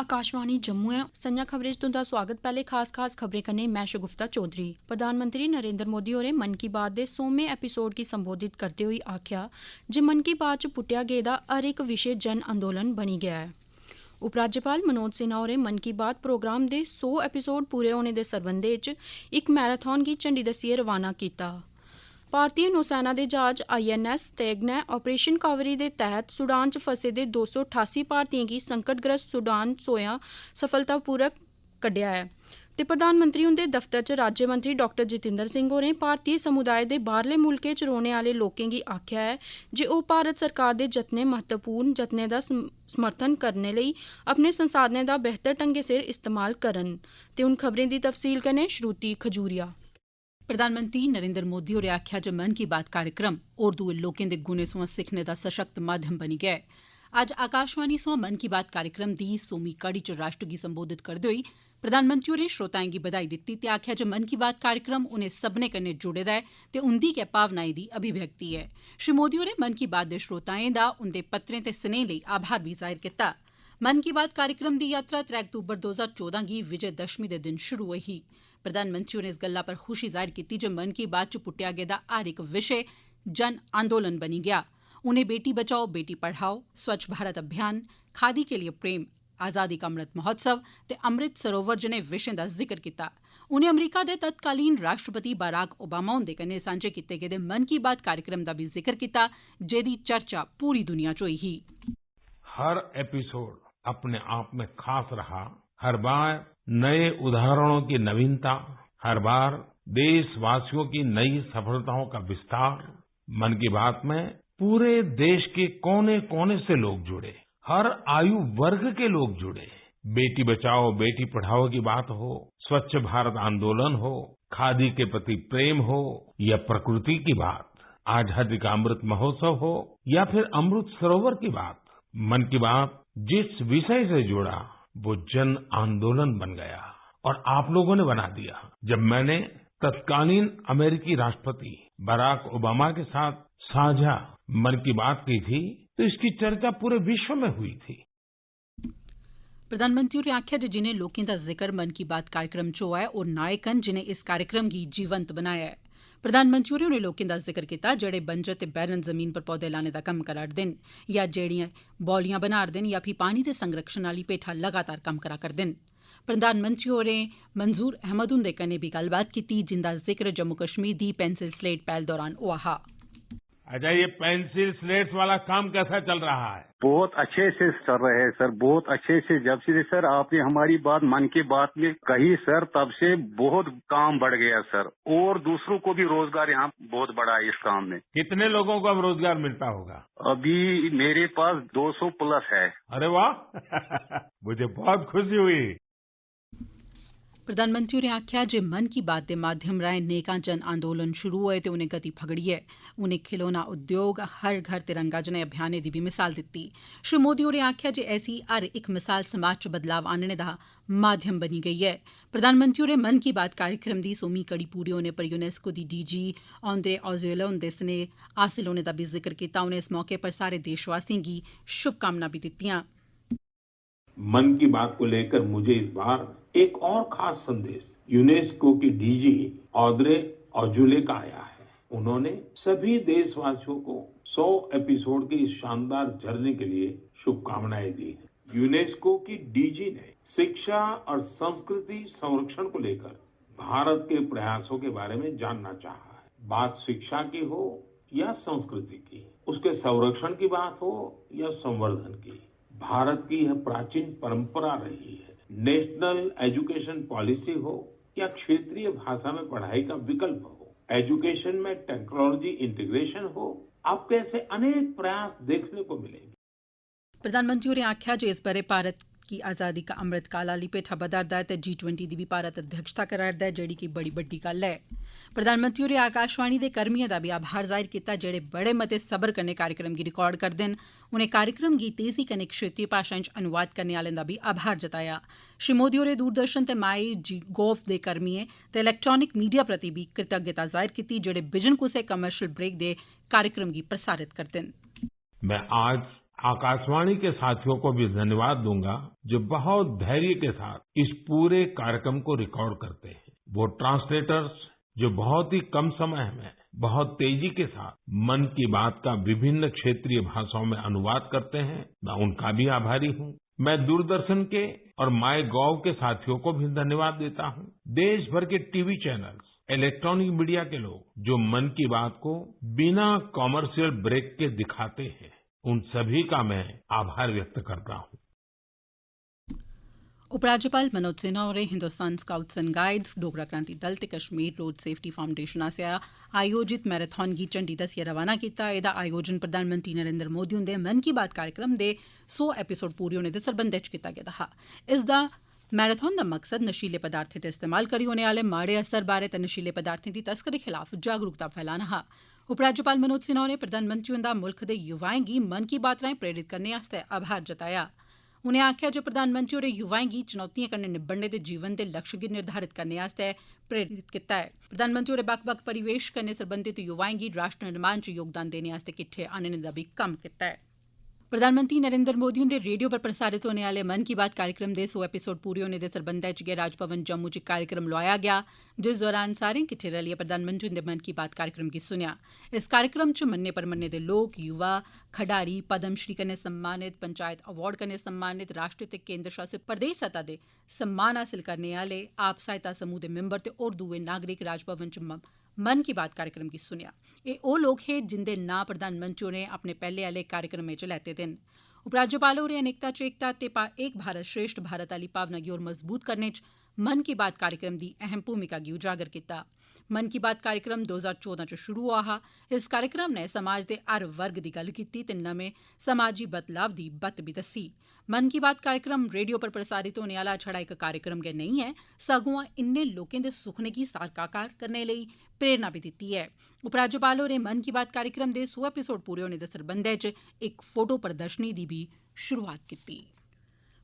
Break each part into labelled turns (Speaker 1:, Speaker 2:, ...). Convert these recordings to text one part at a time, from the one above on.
Speaker 1: आकाशवाणी जम्मू है संजा खबरें च तुंदा स्वागत। पहले खास खबरें कन्नै मैं शगुफ्ता चौधरी। प्रधानमंत्री नरेंद्र मोदी होरें मन की बात दे 100वें एपीसोड गी संबोधित करते होई आखेआ जे मन की बात च पुट्टेआ गेदा हर इक विशे जन अंदोलन बनी गया है। उपराज्यपाल मनोज सिन्हा होरें मन की बात प्रोग्राम दे 100 एपीसोड पूरे होने दे सरबंधै च इक मैराथन गी झंडी दस्सियै रवाना कीता। भारतीय नौसेना दे जहाज INS तेग ने ऑपरेशन कावरी दे तैह्त सूडान च फसे दे 288 भारतीयें गी संकटग्रस्त सूडान सोयां सफलतापूर्वक कड्ढेआ ऐ। ते प्रधानमंत्री हुंदे दफ्तर च राज्यमंत्री डॉ जितेंद्र सिंह होरें भारतीय समुदाय दे बाहरले मुल्कें च रौह्ने आह्ले लोकें गी आखेआ है जे ओह् भारत सरकार दे महत्वपूर्ण जतनें दा समर्थन करने लेई अपने संसाधनें दा बेहतर ढंगै सिर इस्तेमाल करन। ते हुन खबरें दी तफसील कन्नै श्रुति खजूरिया।
Speaker 2: प्रधानमंत्री नरेंद्र मोदी होरें आखेआ जे मन की बात कार्यक्रम होर दुए लोकें दे गुणें सोयां सिक्खने दा सशक्त माध्यम बनी गेआ ऐ। अज्ज आकाशवाणी सोयां मन की बात कार्यक्रम दी 100वीं कड़ी च राष्ट्र गी संबोधित करदे होई प्रधानमंत्री होरें श्रोताएं गी बधाई दित्ती ते आखेआ जे मन की बात कार्यक्रम उनें सब्भनें कन्नै जुड़े दा ऐ ते उंदी गै भावनाएं दी अभिव्यक्ति ऐ। श्री मोदी होरें मन की बात दे श्रोताएं दा उंदे पत्रें ते स्नेह लेई आभार बी जाहिर कीता। मन की बात कार्यक्रम दी यात्रा 3 अक्तूबर 2014 गी विजयदशमी दे दिन शुरू होई ही। प्रधानमंत्री होरें इस गल्ला पर खुशी जाहिर कीती जे मन की बात च पुट्टेआ गेदा हर इक विशे जन आंदोलन बनी गया। उनें बेटी बचाओ बेटी पढ़ाओ, स्वच्छ भारत अभियान, खादी के लिए प्रेम, आजादी का अमृत महोत्सव ते अमृत सरोवर जनेह विशें दा जिक्र कीता। उनें अमरीका दे तत्कालीन राष्ट्रपति बराक ओबामा हुंदे कन्नै सांझे कीते गेदे मन की बात कार्यक्रम दा बी जिक्र कीता जेदी चर्चा पूरी दुनिया च होई ही।
Speaker 3: हर एपिसोड अपने आप में खास रहा। हर बार नए उदाहरणों की नवीनता, हर बार देशवासियों की नई सफलताओं का विस्तार। मन की बात में पूरे देश के कोने कोने से लोग जुड़े, हर आयु वर्ग के लोग जुड़े। बेटी बचाओ बेटी पढ़ाओ की बात हो, स्वच्छ भारत आंदोलन हो, खादी के प्रति प्रेम हो या प्रकृति की बात, आजादी का अमृत महोत्सव हो या फिर अमृत सरोवर की बात। मन की बात जिस विषय से जुड़ा वो जन आंदोलन बन गया और आप लोगों ने बना दिया। जब मैंने तत्कालीन अमेरिकी राष्ट्रपति बराक ओबामा के साथ साझा मन की बात की थी तो इसकी चर्चा पूरे विश्व में हुई थी।
Speaker 2: प्रधानमंत्री होरें आखेआ जे जिनें लोकें दा जिक्र मन की बात कार्यक्रम च होआ ऐ ओह् नायक न जिनें इस कार्यक्रम गी जीवंत बनाया ऐ। प्रधानमंत्री होरें उनें लोकें दा जिक्र कीता जेहड़े बंजर ते बैरन जमीन पर पौधे लाने दा कम्म करा'रदे न या जेहड़ियां बौलियां बना'रदे न या फ्ही पानी दे संरक्षण आह्ली पेठा लगातार कम्म करा करदे न। प्रधानमंत्री होरें मंजूर अहमद हुंदे कन्नै बी गल्लबात कीती जिंदा जिक्र जम्मू कश्मीर दी पेंसिल स्लेट पैह्ल दौरान होआ हा।
Speaker 3: अच्छा, ये पेंसिल स्लेट्स वाला काम कैसा चल रहा है?
Speaker 4: बहुत अच्छे से चल रहे हैं सर, बहुत अच्छे से। जब से सर आपने हमारी बात मन की बात में कही सर, तब से बहुत काम बढ़ गया सर, और दूसरों को भी रोजगार यहाँ बहुत बड़ा है इस काम में।
Speaker 3: कितने लोगों को अब रोजगार मिलता होगा?
Speaker 4: अभी मेरे पास 200 प्लस है।
Speaker 3: अरे वाह मुझे बहुत खुशी हुई।
Speaker 2: प्रधानमंत्री होरें आखेआ जे मन की बात दे माध्यम राएं नेकां जन आंदोलन शुरू होए ते उनें गति फगड़ी ऐ। उनें खिलौना उद्योग, हर घर तिरंगा जनेह अभियानें दी बी मिसाल दित्ती। श्री मोदी होरें आखेआ जे ऐसी हर इक मिसाल समाज च बदलाव आह्नने दा माध्यम बनी गेई ऐ। प्रधानमंत्री होरें मन की बात कार्यक्रम दी 100वीं कड़ी पूरी होने पर यूनेस्को दी DG औंद्रे ऑजुएला हुंदे स्नेह हासिल होने दा बी जिक्र कीता। उनें इस मौके पर सारे देशवासियों गी शुभकामनां बी दित्तियां।
Speaker 5: मन की बात को लेकर मुझे इस बार एक और खास संदेश यूनेस्को की DG ऑद्रे ऑजुले का आया है। उन्होंने सभी देशवासियों को 100 एपिसोड के इस शानदार जर्नी के लिए शुभकामनाएं दी है। यूनेस्को की DG ने शिक्षा और संस्कृति संरक्षण को लेकर भारत के प्रयासों के बारे में जानना चाहा है। बात शिक्षा की हो या संस्कृति की, उसके संरक्षण की बात हो या संवर्धन की, भारत की यह प्राचीन परंपरा रही है। नेशनल एजुकेशन पॉलिसी हो या क्षेत्रीय भाषा में पढ़ाई का विकल्प हो, एजुकेशन में टेक्नोलॉजी इंटीग्रेशन हो, आपको ऐसे अनेक प्रयास देखने को मिलेंगे।
Speaker 2: प्रधानमंत्री होरें आखेआ जे इस ब'रे भारत की आजादी का अमृत काल आह्ली पेठा बधा'रदा ऐ ते G20 दी बी भारत अध्यक्षता करा'रदा ऐ जेह्ड़ी कि बड़ी बड्डी गल्ल ऐ। प्रधानमंत्री होरें आकाशवाणी दे कर्मियें दा बी आभार जाहिर कीता जेह्ड़े बड़े मते सबर कन्नै कार्यक्रम गी रिकार्ड करदे न। उनें कार्यक्रम गी तेजी कन्नै क्षेत्रीय भाषाएं च अनुवाद करने आह्लें दा बी आभार जताया। श्री मोदी होरें दूरदर्शन ते माई-गोव दे कर्मियें ते इलैक्ट्रानिक मीडिया प्रति बी कृतज्ञता जाहिर कीती जेह्ड़े बिजन कुसै कमर्शियल ब्रेक दे कार्यक्रम गी प्रसारित करदे न।
Speaker 3: मैं आज आकाशवाणी के साथियों को भी धन्यवाद दूंगा जो बहुत धैर्य के साथ इस पूरे कार्यक्रम को रिकॉर्ड करते हैं। वो ट्रांसलेटर्स जो बहुत ही कम समय में बहुत तेजी के साथ मन की बात का विभिन्न क्षेत्रीय भाषाओं में अनुवाद करते हैं, मैं उनका भी आभारी हूँ। मैं दूरदर्शन के और माय गॉव के साथियों को भी धन्यवाद देता हूँ। देश भर के टीवी चैनल्स, इलेक्ट्रॉनिक मीडिया के लोग जो मन की बात को बिना कॉमर्शियल ब्रेक के दिखाते हैं, उन सभी का मैं आभार व्यक्त करता हूँ।
Speaker 2: उपराज्यपाल मनोज सिन्हा होरें Hindustan scouts and guides, Dogra Kranti Dal ते कश्मीर रोड सेफ्टी फाउंडेशन आसेआ आयोजित मैराथन गी झंडी दस्सियै रवाना कीता। एह्दा आयोजन प्रधानमंत्री नरेंद्र मोदी हुंदे मन की बात कार्यक्रम दे 100 एपिसोड पूरे होने दे सरबंधै च कीता गेदा हा। इसदा मैराथन दा मकसद नशीले पदार्थें दे इस्तेमाल करी होने आह्ले माड़े असर बारै ते नशीले पदार्थें दी तस्करी खिलाफ जागरूकता फैलाना हा। उपराज्यपाल मनोज सिन्हा होरें प्रधानमंत्री हुंदा मुल्ख दे युवाएं गी मन की बात राएं प्रेरित करने आस्तै आभार जताया। उनें आखेआ जे प्रधानमंत्री होरें युवाएं गी चुनौतिएं कन्नै निब्बड़ने दे जीवन दे लक्ष्य गी निर्धारित करने आस्तै प्रेरित कीता ऐ। प्रधानमंत्री होरें बक्ख-बक्ख परिवेश कन्नै सरबंधित युवाएं गी राष्ट्र निर्माण च योगदान देने आस्तै किट्ठे आह्नने दा बी कम्म कीता ऐ। प्रधानमंत्री नरेंद्र मोदी हुंदे रेडियो पर प्रसारित होने आह्ले मन की बात कार्यक्रम दे 100 एपिसोड पूरे होने दे सरबंधै च गै राजभवन जम्मू च इक कार्यक्रम लोआया गेआ, जिस दौरान सारें किट्ठे रलियै प्रधानमंत्री हुंदे मन की बात कार्यक्रम गी सुनेआ। इस कार्यक्रम च मन्ने परमन्ने दे लोक, युवा, खडारी, पद्म श्री कन्नै सम्मानित, पंचायत अवार्ड कन्नै सम्मानित, राष्ट्र ते केंद्र शासित प्रदेश सतह दे सम्मान हासल करने आह्ले, आप सहायता समूह दे मिंबर ते होर दुए नागरिक राजभवन च मन की बात कार्यक्रम गी सुनेआ। एह् ओह् लोक हे जिंदे नां प्रधानमंत्री होरें अपने पैह्ले आह्ले कार्यक्रमें च लैते दे न। उपराज्यपाल होरें अनेकता च एकता ते एक भारत श्रेष्ठ भारत आह्ली भावना गी होर मजबूत करने च मन की बात कार्यक्रम दी अहम भूमिका गी उजागर कीता। मन की बात कार्यक्रम 2014 च शुरू होआ हा। इस कार्यक्रम ने समाज दे हर वर्ग दी गल्ल कीती ते नमें समाजी बदलाव दी बत्त बी दस्सी। मन की बात कार्यक्रम रेडियो पर प्रसारित होने आह्ला छड़ा इक कार्यक्रम गै नेईं ऐ, सगुआं इन्ने लोकें दे सुखने गी साकार करने लेई प्रेरणा भी दित्ती ऐ। उपराज्यपाल होरें मन की बात कार्यक्रम दे 100 एपिसोड पूरे होने दे सरबंधै च इक फोटो प्रदर्शनी दी भी शुरुआत कीती।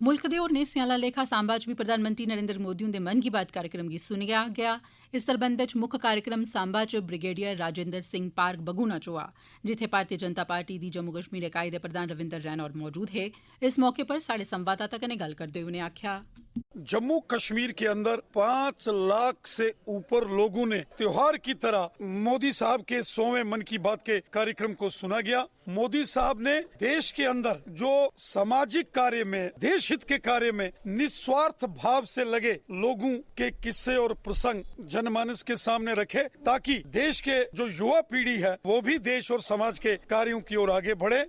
Speaker 2: मुल्ख दे होरनें हिस्सें आह्ला लेखा सांबा च बी प्रधानमंत्री नरेंद्र मोदी हुंदे मन की बात कार्यक्रम गी सुनेआ गेआ। इस सरबंधै च मुक्ख कार्यक्रम सांबा च ब्रिगेडियर राजेंद्र सिंह पार्क बगुना च होआ, जित्थै भारतीय जनता पार्टी दी जम्मू कश्मीर इकाई दे प्रधान रविंदर रैना होर मौजूद हे। इस मौके पर साढ़े संवाददाता कन्नै गल्ल करदे होई उनें आखेआ,
Speaker 6: जम्मू कश्मीर के अंदर 5 लाख से ऊपर लोगों ने त्योहार की तरह मोदी साहब के 100वें मन की बात के कार्यक्रम को सुना गया। मोदी साहब ने देश के अंदर जो सामाजिक कार्य में, देश हित के कार्य में निस्वार्थ भाव से लगे लोगों के किस्से और प्रसंग जनमानस के सामने रखे, ताकि देश के जो युवा पीढ़ी है वो भी देश और समाज के कार्यों की ओर आगे बढ़े।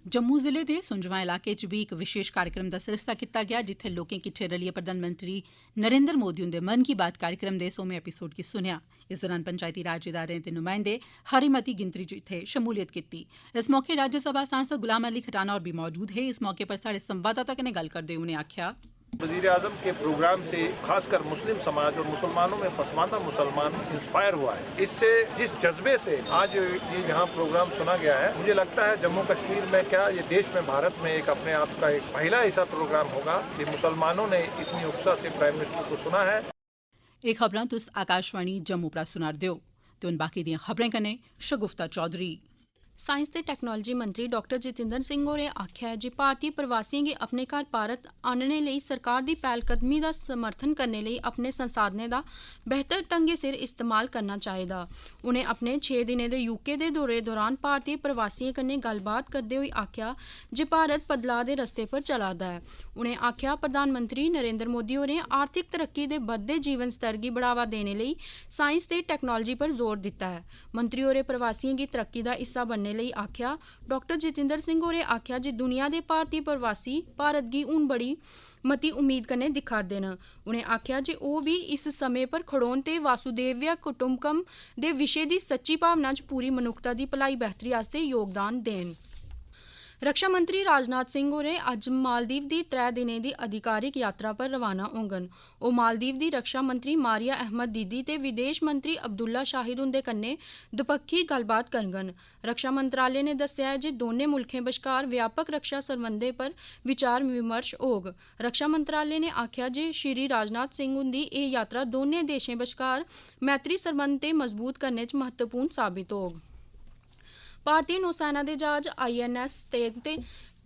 Speaker 2: जम्मू जिले दे सुंजवां इलाके च बी इक विशेष कार्यक्रम दा सरिस्ता कीता गेआ, जित्थै लोकें किट्ठे रलियै प्रधानमंत्री नरेंद्र मोदी हुंदे मन की बात कार्यक्रम दे 100वें एपिसोड गी सुनेआ। इस दौरान पंचायती राज इदारें दे नुमाइंदे खरी मती गिनतरी च इत्थै शमूलियत कीती। इस मौके राज्यसभा सांसद गुलाम अली खटाना होर भी मौजूद हे। इस मौके पर साढ़े संवाददाता कन्नै गल्ल करदे उनें आखेआ,
Speaker 7: वज़ीर आज़म के प्रोग्राम से खासकर मुस्लिम समाज और मुसलमानों में पसमानदा मुसलमान इंस्पायर हुआ है। इससे जिस जज्बे से आज ये यहाँ प्रोग्राम सुना गया है, मुझे लगता है जम्मू कश्मीर में क्या ये देश में, भारत में एक अपने आप का एक पहला ऐसा प्रोग्राम होगा कि मुसलमानों ने इतनी उत्साह से प्राइम मिनिस्टर को सुना है।
Speaker 2: एह् खबरां तुस आकाशवाणी जम्मू परा सुना'रदे ओ ते हुन बाकी दियां खबरें कन्नै शगुफ्ता चौधरी।
Speaker 1: साइंस ते टैक्नोलोजी मंत्री डॉक्टर जितेंद्र सिंह होरें आखेआ है जे भारतीय प्रवासियों गी अपने घर भारत आह्नने लेई सरकार दी पैह्लकदमी दा समर्थन करने लेई अपने संसाधनें दा बेहतर ढंगै सिर इस्तेमाल करना चाहिदा। उनें अपने 6 दिनें दे यूके दे दौरे दौरान भारतीय प्रवासियों कन्नै गल्लबात करदे होई आखेआ जे भारत बदलाव दे रस्ते पर चला दा ऐ। उनें आखेआ प्रधानमंत्री नरेंद्र मोदी होरें आर्थिक तरक्की दे बधदे जीवन स्तर गी बढ़ावा देने लेई साइंस ते टैक्नोलोजी पर जोर दित्ता है। मंत्री होरें प्रवासियों गी तरक्की दा हिस्सा बनने लेई आखेआ। डॉक्टर जितेंद्र सिंह होरें आखेआ जे दुनिया दे भारतीय प्रवासी भारत गी हून बड़ी मती उम्मीद कन्नै दिक्खा'रदे न। उनें आखेआ जे ओह् भी इस समें पर खड़ोन ते वासुदेव कुटुंबकम दे विशे दी सच्ची भावना च पूरी मनुक्खता दी भलाई बेहतरी आस्तै योगदान देन। रक्षा मंत्री राजनाथ सिंह होरें अज्ज मालदीव दी 3 दिनें दी अधिकारिक यात्रा पर रवाना होङन। ओह् मालदीव दी रक्षा मंत्री मारिया अहमद दीदी ते विदेश मंत्री अब्दुल्ला शाहिद हुंदे कन्नै दपक्खी गल्लबात करङन। रक्षा मंत्रालय ने दस्सेआ ऐ जे दौनें मुल्खें बश्कार व्यापक रक्षा सरबंधें पर विचार विमर्श होग। रक्षा मंत्रालय ने आखेआ जे श्री राजनाथ सिंह हुंदी एह् यात्रा दौनें देशें बश्कार मैत्री सरबंध ते मजबूत करने च महत्वपूर्ण साबित होग। भारतीय नौसेना दे जहाज INS तेग ते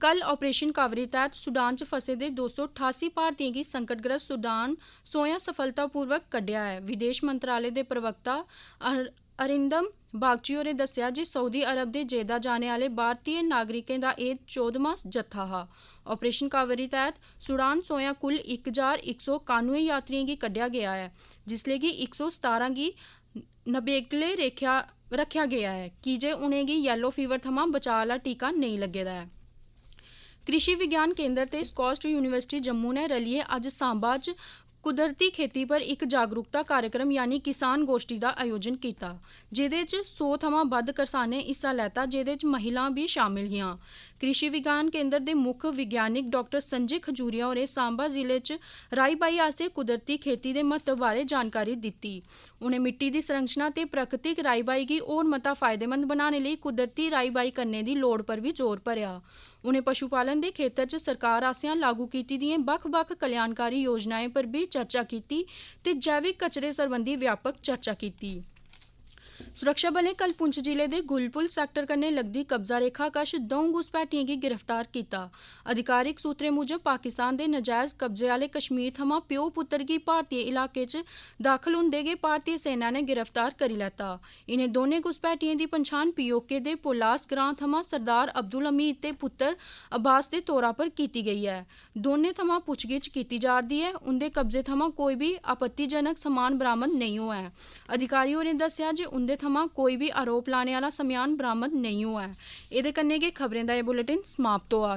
Speaker 1: कल ऑपरेशन कावरी तहत सूडान च फसे दे 288 भारतीयों गी संकटग्रस्त सूडान सोयां सफलतापूर्वक कड्ढेआ है। विदेश मंत्रालय दे प्रवक्ता अरिंदम बागची होरें दस्सेआ जे सऊदी अरब दे जेदा जाने आह्ले भारतीय नागरिकें दा एह् 14वां जत्था हा। ऑपरेशन कावरी तैह्त सूडान सोयां कुल 1191 यात्रियें गी कड्ढेआ गेआ है, जिसलै कि 117 गी नबेगले रक्खेआ गेआ है की जे उ'नेंगी येलो फीवर थमां बचाऽ आह्ला टीका नेईं लग्गे दा ऐ। कृषि विज्ञान केंद्र ते स्कॉस्ट यूनिवर्सिटी जम्मू ने रलियै अज्ज सांबा च कुदरती खेती पर इक जागरूकता कार्यक्रम यानी किसान गोष्ठी दा आयोजन कीता, जेह्दे च 100 थमां बद्ध करसानें हिस्सा लैता, जेह्दे च महिलां भी शामिल हियां। कृषि विज्ञान केंद्र दे मुक्ख वैज्ञानिक डॉक्टर संजय खजूरिया होरें सांबा जिले च राई बाई आस्तै कुदरती खेती दे महत्व बारै जानकारी दित्ती। उ'नें मिट्टी दी संरचना ते प्राकृतिक राई बाई गी होर मता फायदेमंद बनाने लेई कुदरती राई बाई करने दी लोड़ पर भी जोर भरेआ। उ'नें पशुपालन दे खेतर च सरकार आसेआ लागू कीती दियें बक्ख-बक्ख कल्याणकारी योजनाएं पर भी चर्चा कीती ते जैविक कचरे सरबंधी व्यापक चर्चा कीती। सुरक्षा बलें कल पुंछ जिले दे गुलपुल सैक्टर कन्नै लगदी कब्जा रेखा कश 2 घुसपैठियें गी गिरफ्तार कीता। अधिकारिक सूत्रें मुजब पाकिस्तान दे नजायज कब्जे आह्ले कश्मीर थमां प्यो पुत्तर गी भारतीय इलाके च दाखल हुंदे गै भारतीय सेना ने गिरफ्तार करी लैता। इनें दौनें घुसपैठियें दी पन्छान पीओके दे पोलास ग्रां थमां सरदार अब्दुल हमीद ते पुत्तर अब्बास दे तौरा पर कीती गेई है। दौनें थमां पुच्छगिच्छ कीती जा'रदी ऐ। उंदे कब्जे थमां कोई भी आपत्तिजनक समान बरामद नेईं होआ ऐ। अधिकारी होरें दस्सेआ जे उंदे थमां कोई भी आरोप लाने आह्ला समेयान बरामद नेईं होआ ऐ। एह्दे कन्नै गै खबरें दा एह् बुलेटिन समाप्त होआ।